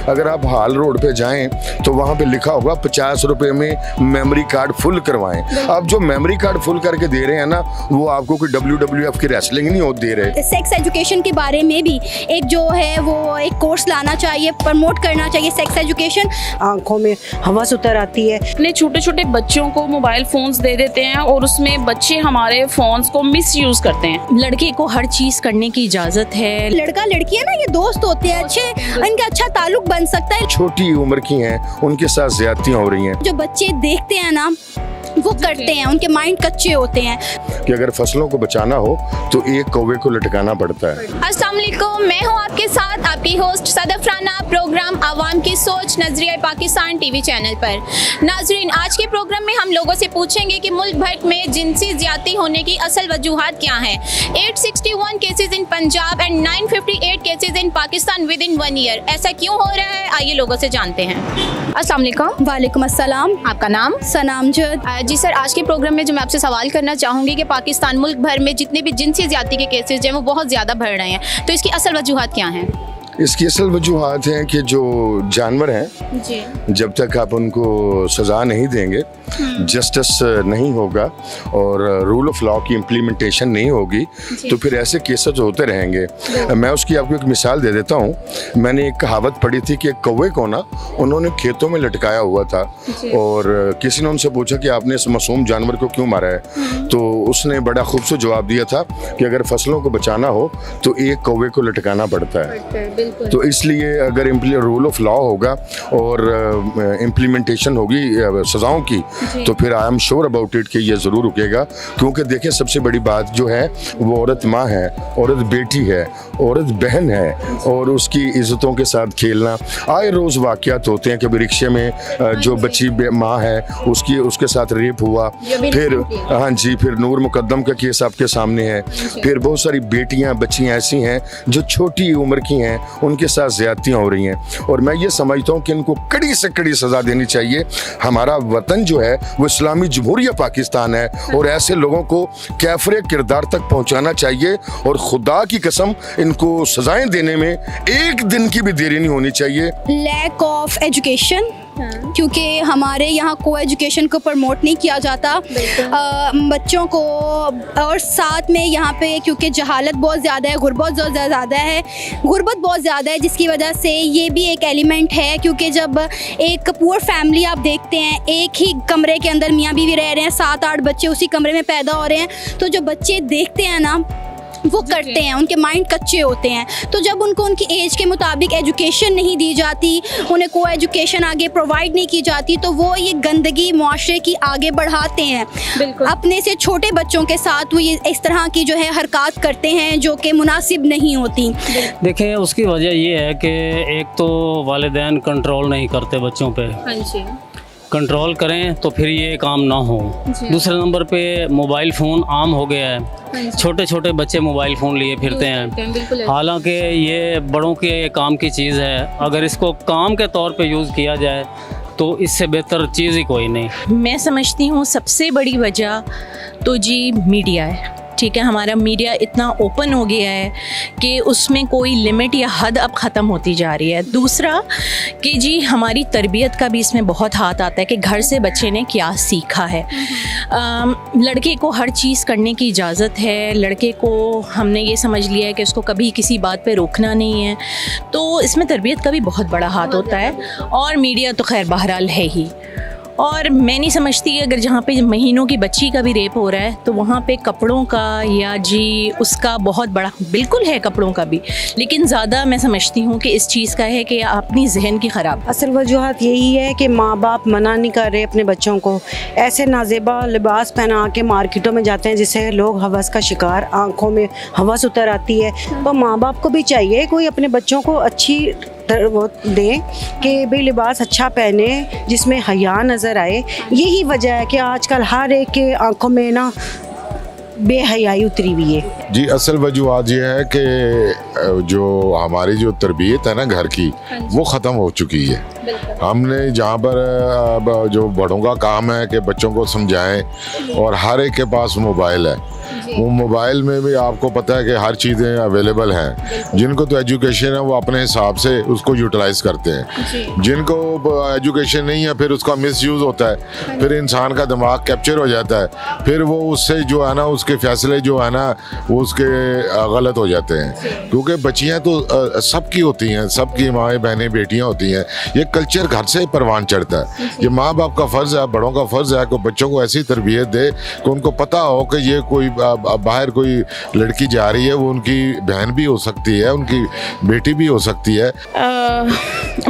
अगर आप हाल रोड पे जाएं तो वहाँ पे लिखा होगा 50 रुपए में मेमोरी कार्ड फुल करवाएं। अब जो मेमोरी कार्ड फुल करके दे रहे हैं ना, वो आपको कोई WWF की रेसलिंग नहीं हो दे रहे। सेक्स एजुकेशन के बारे में भी एक जो है वो एक कोर्स लाना चाहिए, प्रमोट करना चाहिए सेक्स एजुकेशन। आंखों में हवस उतर आती है। अपने छोटे छोटे बच्चों को मोबाइल फोन्स दे देते हैं और उसमें बच्चे हमारे फोन्स को मिसयूज करते हैं। लड़के को हर चीज करने की इजाजत है। लड़का लड़की है ना, ये दोस्त होते हैं अच्छे, इनका अच्छा ताल्लुक बन सकता है। छोटी उम्र की हैं, उनके साथ ज्यादतियां हो रही हैं। जो बच्चे देखते हैं ना वो करते हैं, उनके माइंड कच्चे होते हैं। कि अगर फसलों को बचाना हो तो एक कौवे को लटकाना पड़ता है। अस्सलाम वालेकुम, मैं हूं आपके साथ आपकी होस्ट सदफ राना, प्रोग्राम आवाम की सोच नजरिया पाकिस्तान टीवी चैनल पर। नाजरीन, आज के प्रोग्राम में हम लोगों से पूछेंगे कि मुल्क भर में जिनसी ज्यादती होने की असल वजूहात क्या हैं। 861 cases in Punjab and 958 cases in Pakistan with in 1 year. ऐसा क्यों हो रहा है, आइए लोगों से जानते हैं। अस्सलाम वालेकुम। वालेकुम अस्सलाम। आपका नाम? सनामजद। जी सर, आज के प्रोग्राम में जो मैं आपसे सवाल करना चाहूँगी कि पाकिस्तान मुल्क भर में जितने भी जिनसी ज्यादती के केसेस हैं वो बहुत ज़्यादा बढ़ रहे हैं, तो इसकी असल वजूहात क्या हैं? इसकी असल वजूहात हैं कि जो जानवर हैं जी, जब तक आप उनको सज़ा नहीं देंगे, जस्टिस नहीं होगा और रूल ऑफ लॉ की इम्प्लीमेंटेशन नहीं होगी, तो फिर ऐसे केसेस होते रहेंगे। मैं उसकी आपको एक मिसाल दे देता हूँ। मैंने एक कहावत पढ़ी थी कि एक कौवे को ना उन्होंने खेतों में लटकाया हुआ था और किसी ने उनसे पूछा कि आपने इस मासूम जानवर को क्यों मारा है, तो उसने बड़ा खूबसूरत जवाब दिया था कि अगर फसलों को बचाना हो तो एक कौवे को लटकाना पड़ता है। तो इसलिए अगर रूल ऑफ लॉ होगा और इम्प्लीमेंटेशन होगी सजाओं की, तो फिर I am sure about it कि ये ज़रूर रुकेगा। क्योंकि देखें, सबसे बड़ी बात जो है वो औरत माँ है, औरत बेटी है, औरत बहन है, और उसकी इज़्ज़तों के साथ खेलना। आए रोज़ वाक़यात होते हैं कि रिक्शे में जो बच्ची माँ है उसके साथ रेप हुआ, फिर हाँ जी, फिर नूर मुकद्दम का केस आपके सामने है। फिर बहुत सारी बेटियाँ बच्चियाँ ऐसी हैं जो छोटी उम्र की हैं, उनके साथ ज्यादतियाँ हो रही हैं। और मैं ये समझता हूँ कि इनको कड़ी से कड़ी सज़ा देनी चाहिए। हमारा वतन जो है वो इस्लामी जमहूरिया पाकिस्तान है और ऐसे लोगों को कैफरे किरदार तक पहुँचाना चाहिए। और खुदा की कसम, इनको सज़ाएं देने में एक दिन की भी देरी नहीं होनी चाहिए। लैक ऑफ एजुकेशन, क्योंकि हमारे यहाँ को एजुकेशन को प्रमोट नहीं किया जाता बच्चों को, और साथ में यहाँ पे क्योंकि जहालत बहुत ज़्यादा है, गुर्बत ज़्यादा है, गुर्बत बहुत ज़्यादा है, जिसकी वजह से ये भी एक एलिमेंट है। क्योंकि जब एक पुअर फैमिली आप देखते हैं, एक ही कमरे के अंदर मियाँ बीवी रह रहे हैं, 7-8 बच्चे उसी कमरे में पैदा हो रहे हैं, तो जो बच्चे देखते हैं ना वो करते हैं, उनके माइंड कच्चे होते हैं। तो जब उनको उनकी एज के मुताबिक एजुकेशन नहीं दी जाती, उन्हें को एजुकेशन आगे प्रोवाइड नहीं की जाती, तो वो ये गंदगी मुआशरे की आगे बढ़ाते हैं। अपने से छोटे बच्चों के साथ वो ये इस तरह की जो है हरकत करते हैं जो कि मुनासिब नहीं होती। देखिए, उसकी वजह ये है कि एक तो वालिदैन कंट्रोल नहीं करते बच्चों पे। हाँ जी, कंट्रोल करें तो फिर ये काम ना हो। दूसरे नंबर पे मोबाइल फ़ोन आम हो गया है, छोटे छोटे बच्चे मोबाइल फ़ोन लिए फिरते हैं। हालांकि ये बड़ों के काम की चीज़ है, अगर इसको काम के तौर पे यूज़ किया जाए तो इससे बेहतर चीज़ ही कोई नहीं। मैं समझती हूँ सबसे बड़ी वजह तो जी मीडिया है। ठीक है, हमारा मीडिया इतना ओपन हो गया है कि उसमें कोई लिमिट या हद अब ख़त्म होती जा रही है। दूसरा कि जी हमारी तरबियत का भी इसमें बहुत हाथ आता है कि घर से बच्चे ने क्या सीखा है। लड़के को हर चीज़ करने की इजाज़त है, लड़के को हमने ये समझ लिया है कि उसको कभी किसी बात पे रोकना नहीं है, तो इसमें तरबियत का भी बहुत बड़ा हाथ होता है। और मीडिया तो खैर बहरहाल है ही। और मैं नहीं समझती कि अगर जहाँ पे महीनों की बच्ची का भी रेप हो रहा है तो वहाँ पे कपड़ों का या जी उसका बहुत बड़ा बिल्कुल है, कपड़ों का भी, लेकिन ज़्यादा मैं समझती हूँ कि इस चीज़ का है कि अपनी जहन की ख़राब। असल वजूहत यही है कि माँ बाप मना नहीं कर रहे अपने बच्चों को। ऐसे नाजेबा लिबास पहना के मार्केटों में जाते हैं जिससे लोग हवस का शिकार, आँखों में हवस उतर आती है। तो माँ बाप को भी चाहिए कोई अपने बच्चों को अच्छी वो दें कि भाई लिबास अच्छा पहने जिसमें हया नज़र आए। यही वजह है कि आजकल हर एक के आंखों में ना बेहयाई उतरी हुई है। जी, असल वजूहत ये है कि जो हमारी जो तरबियत है ना घर की, वो ख़त्म हो चुकी है। हमने जहाँ पर जो बड़ों का काम है कि बच्चों को समझाएं, और हर एक के पास मोबाइल है। वो मोबाइल में भी आपको पता है कि हर चीज़ें अवेलेबल हैं। जिनको तो एजुकेशन है वो अपने हिसाब से उसको यूटिलाइज करते हैं, जिनको एजुकेशन नहीं है फिर उसका मिसयूज़ होता है, फिर इंसान का दिमाग कैप्चर हो जाता है, फिर वो उससे जो है ना उसके फैसले जो है ना वो उसके गलत हो जाते हैं। क्योंकि बच्चियाँ तो सबकी होती हैं, सबकी माएँ बहनें बेटियाँ होती हैं, ये कल्चर घर से ही परवान चढ़ता है। ये माँ बाप का फ़र्ज़ है, बड़ों का फ़र्ज़ है कि बच्चों को ऐसी तरबियत दे कि उनको पता हो कि ये कोई बाहर कोई लड़की जा रही है, वो उनकी बहन भी हो सकती है, उनकी बेटी भी हो सकती है।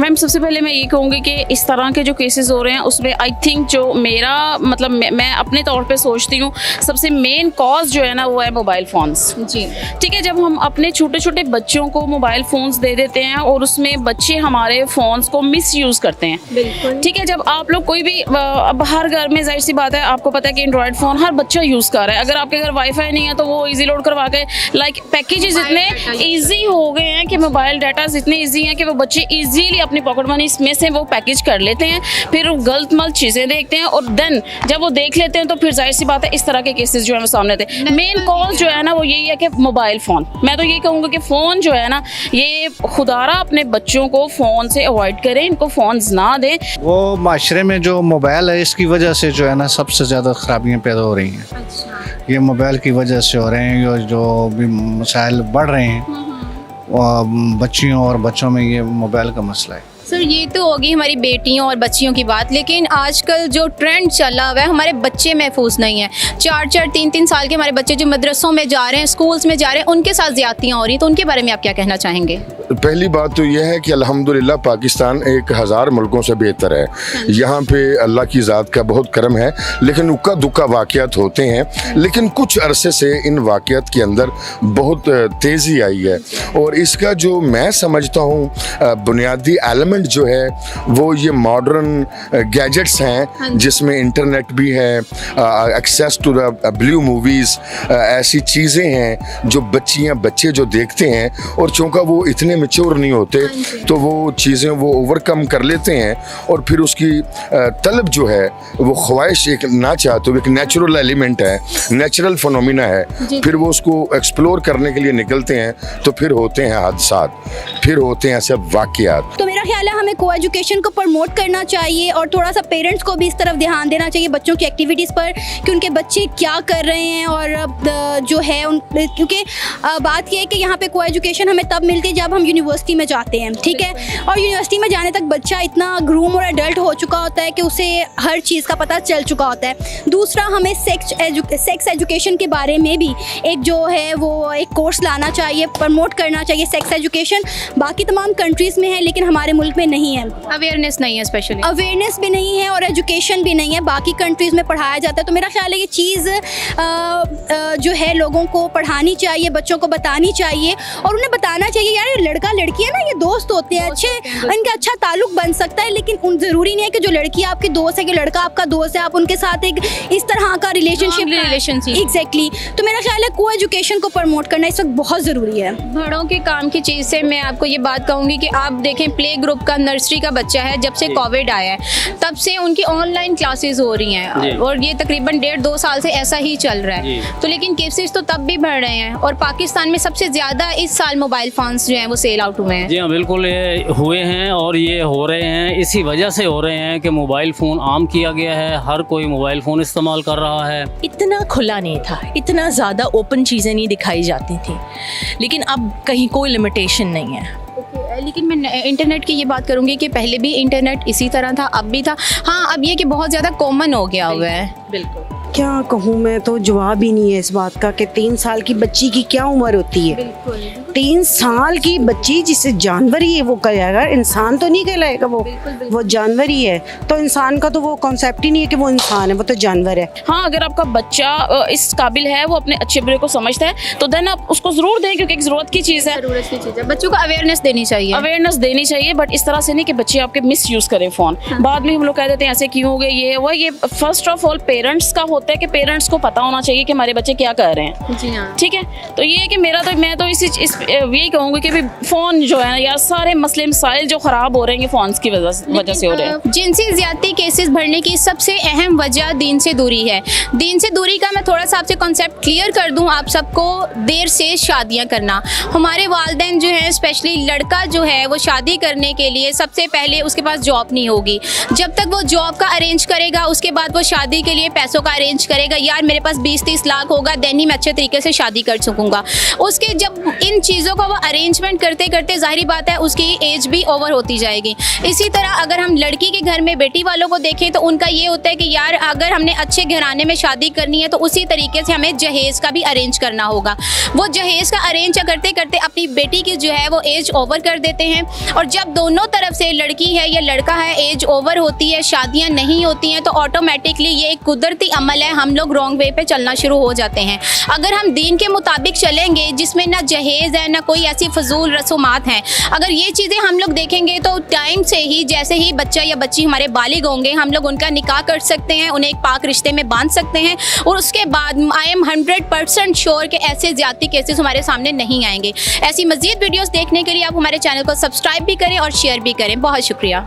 मैम सबसे पहले मैं ये कहूँगी कि इस तरह के जो केसेस हो रहे हैं उसमें आई थिंक जो मेरा मतलब मैं अपने तौर पे सोचती हूँ सबसे मेन कॉज जो है ना वो है मोबाइल फ़ोन्स। जी ठीक है, जब हम अपने छोटे छोटे बच्चों को मोबाइल फ़ोन्स दे देते हैं और उसमें बच्चे हमारे फ़ोन्स को मिसयूज़ करते हैं। बिल्कुल ठीक है, जब आप लोग कोई भी अब हर घर में जाहिर सी बात है आपको पता है कि एंड्रॉयड फ़ोन हर बच्चा यूज़ कर रहा है। अगर आपके घर वाईफाई नहीं है तो वो इजी लोड करवा के लाइक पैकेजेस इतने ईजी हो गए हैं कि मोबाइल डाटा इतने ईजी हैं कि वो बच्चे ईजीली अपनी पॉकेट मनी में से वो पैकेज कर लेते हैं, फिर वो गलत मलत चीज़ें देखते हैं और देन जब वो देख लेते हैं तो फिर जाहिर सी बात है इस तरह के केसेस जो है वो सामने आते हैं। मेन कॉज जो है ना वो यही है कि मोबाइल फ़ोन। मैं तो यही कहूँगा कि फ़ोन जो है ना ये खुदारा अपने बच्चों को फ़ोन से अवॉइड करें, इनको फ़ोन्स ना दें। वो माशरे में जो मोबाइल है इसकी वजह से जो है ना सबसे ज़्यादा ख़राबियाँ पैदा हो रही हैं। ये मोबाइल की वजह से हो रहे हैं, जो भी मसाइल बढ़ रहे हैं बच्चियों और बच्चों में ये मोबाइल का मसला है। सर ये तो होगी हमारी बेटियों और बच्चियों की बात, लेकिन आजकल जो ट्रेंड चला हुआ है हमारे बच्चे महफूज नहीं हैं। 4-4, 3-3 साल के हमारे बच्चे जो मदरसों में जा रहे हैं, स्कूल्स में जा रहे हैं, उनके साथ ज़्यादतियाँ हो रही हैं, तो उनके बारे में आप क्या कहना चाहेंगे? पहली बात तो यह है कि अल्हम्दुलिल्लाह पाकिस्तान एक हज़ार मुल्कों से बेहतर है। यहाँ पे अल्लाह की ज़ात का बहुत करम है, लेकिन उक्का दुक्का वाक़यात होते हैं। लेकिन कुछ अरसे से इन वाक़यात के अंदर बहुत तेज़ी आई है और इसका जो मैं समझता हूँ बुनियादी एलिमेंट जो है वो ये मॉडर्न गैजेट्स हैं, जिसमें इंटरनेट भी है, access to the blue movies, ऐसी चीज़ें हैं जो बच्चे जो देखते हैं और चूँकि वो इतने मैच्योर नहीं होते तो वो चीज़ें वो ओवरकम कर लेते हैं और फिर उसकी तलब जो है वो ख्वाहिश एक ना चाहते एक नेचुरल एलिमेंट है, नेचुरल फिनोमिना है, फिर वो उसको एक्सप्लोर करने के लिए निकलते हैं तो फिर होते हैं हादसात, फिर होते हैं ऐसे वाक़यात। तो मेरा ख्याल है हमें को एजुकेशन को प्रमोट करना चाहिए और थोड़ा सा पेरेंट्स को भी इस तरफ ध्यान देना चाहिए बच्चों की एक्टिविटीज़ पर कि उनके बच्चे क्या कर रहे हैं और जो है क्योंकि बात यह है कि यहाँ पे को एजुकेशन हमें तब मिलती है जब हम यूनिवर्सिटी में जाते हैं। ठीक है, और यूनिवर्सिटी में जाने तक बच्चा इतना ग्रूम और एडल्ट हो चुका होता है कि उसे हर चीज़ का पता चल चुका होता है। दूसरा, हमें सेक्स एजुकेशन के बारे में भी एक जो है वो एक कोर्स लाना चाहिए, प्रमोट करना चाहिए। सेक्स एजुकेशन बाकी तमाम कंट्रीज़ में है लेकिन हमारे मुल्क में नहीं है, अवेयरनेस नहीं है, स्पेशली अवेयरनेस भी नहीं है और एजुकेशन भी नहीं है। बाकी कंट्रीज़ में पढ़ाया जाता है, तो मेरा ख्याल है ये चीज़ जो है लोगों को पढ़ानी चाहिए, बच्चों को बतानी चाहिए और उन्हें बताना चाहिए यार ये लड़का लड़की है ना, ये दोस्त होते हैं, अच्छे इनका अच्छा ताल्लुक बन सकता है, लेकिन ज़रूरी नहीं है कि जो लड़की आपकी दोस्त है कि लड़का आपका दोस्त है आप उनके साथ एक इस तरह का रिलेशनशिप एग्जैक्टली। तो मेरा ख्याल है को एजुकेशन को प्रमोट करना इस वक्त बहुत ज़रूरी है। बड़ों के काम की चीज़ से मैं आपको ये बात कहूँगी कि आप देखें प्ले ग्रुप का नर्सरी का बच्चा है, जब से कोविड आया है तब से उनकी ऑनलाइन क्लासेस हो रही हैं और ये तकरीबन 1.5-2 साल से ऐसा ही चल रहा है। तो लेकिन केसेस तो तब भी बढ़ रहे हैं और पाकिस्तान में सबसे ज़्यादा इस साल मोबाइल फ़ोन्स जो हैं वो सेल आउट हुए हैं। जी हाँ, बिल्कुल ये हुए हैं और ये हो रहे हैं इसी वजह से हो रहे हैं कि मोबाइल फ़ोन आम किया गया है, हर कोई मोबाइल फ़ोन इस्तेमाल कर रहा है। इतना खुला नहीं था, इतना ज़्यादा ओपन चीज़ें नहीं दिखाई जाती थी, लेकिन अब कहीं कोई लिमिटेशन नहीं है। लेकिन मैं इंटरनेट की ये बात करूँगी कि पहले भी इंटरनेट इसी तरह था, अब भी था। हाँ, अब ये कि बहुत ज़्यादा कॉमन हो गया हुआ है। बिल्कुल, क्या कहूँ मैं, तो जवाब ही नहीं है इस बात का कि 3 साल की बच्ची की क्या उम्र होती है। 3 साल की बच्ची जिसे जानवर ही है वो कहेगा, इंसान तो नहीं कहलाएगा वो जानवर ही है। तो इंसान का तो वो कॉन्सेप्ट ही नहीं है कि वो इंसान है, वो तो जानवर है। हाँ, अगर आपका बच्चा इस काबिल है, वो अपने अच्छे बुरे को समझता है तो देन आप उसको ज़रूर दें क्योंकि एक ज़रूरत की चीज़ है। बच्चों को अवेयरनेस देनी चाहिए, बट इस तरह से नहीं कि बच्चे आपके मिस यूज़ करें फ़ोन। बाद में हम लोग कह देते हैं ऐसे क्यों हो गए, ये फर्स्ट ऑफ ऑल पेरेंट्स का होता है कि पेरेंट्स को पता होना चाहिए कि हमारे बच्चे क्या कर रहे हैं। जी हाँ। ठीक है, तो ये है कि मैं तो इस यही कहूँगी कि भी फ़ोन जो है ना यार, सारे मसले मसाइल जो ख़राब हो रहे हैं ये फ़ोन्स की वजह से हो रहे हैं। जिनसी ज्यादती केसेस बढ़ने की सबसे अहम वजह दीन से दूरी है। दीन से दूरी का मैं थोड़ा सा आपसे कॉन्सेप्ट क्लियर कर दूं आप सबको। देर से शादियां करना, हमारे वालिदैन जो हैं, स्पेशली लड़का जो है वो शादी करने के लिए सबसे पहले उसके पास जॉब नहीं होगी। जब तक वो जॉब का अरेंज करेगा उसके बाद वो शादी के लिए पैसों का अरेंज करेगा, यार मेरे पास 20-30 लाख होगा देन ही मैं अच्छे तरीके से शादी कर सकूँगा। उसके जब इन चीज़ों को वो अरेंजमेंट करते करते जाहिर बात है उसकी एज भी ओवर होती जाएगी। इसी तरह अगर हम लड़की के घर में बेटी वालों को देखें तो उनका ये होता है कि यार अगर हमने अच्छे घराने में शादी करनी है तो उसी तरीके से हमें जहेज़ का भी अरेंज करना होगा। वो जहेज़ का अरेंज करते करते अपनी बेटी की जो है वो एज ओवर कर देते हैं, और जब दोनों तरफ से लड़की है या लड़का है एज ओवर होती है, शादियां नहीं होती हैं, तो ऑटोमेटिकली ये एक कुदरती अमल है, हम लोग रॉन्ग वे पे चलना शुरू हो जाते हैं। अगर हम दीन के मुताबिक चलेंगे जिसमें ना जहेज़ है ना कोई ऐसी फजूल रसूमात हैं, अगर ये चीज़ें हम लोग देखेंगे तो टाइम से ही जैसे ही बच्चा या बच्ची हमारे बालिग होंगे हम लोग उनका निकाह कर सकते हैं, उन्हें एक पाक रिश्ते में बांध सकते हैं, और उसके बाद आई एम 100% श्योर कि ऐसे ज़्यादती केसेस हमारे सामने नहीं आएंगे। ऐसी मज़ीद वीडियोस देखने के लिए आप हमारे चैनल को सब्सक्राइब भी करें और शेयर भी करें। बहुत शुक्रिया।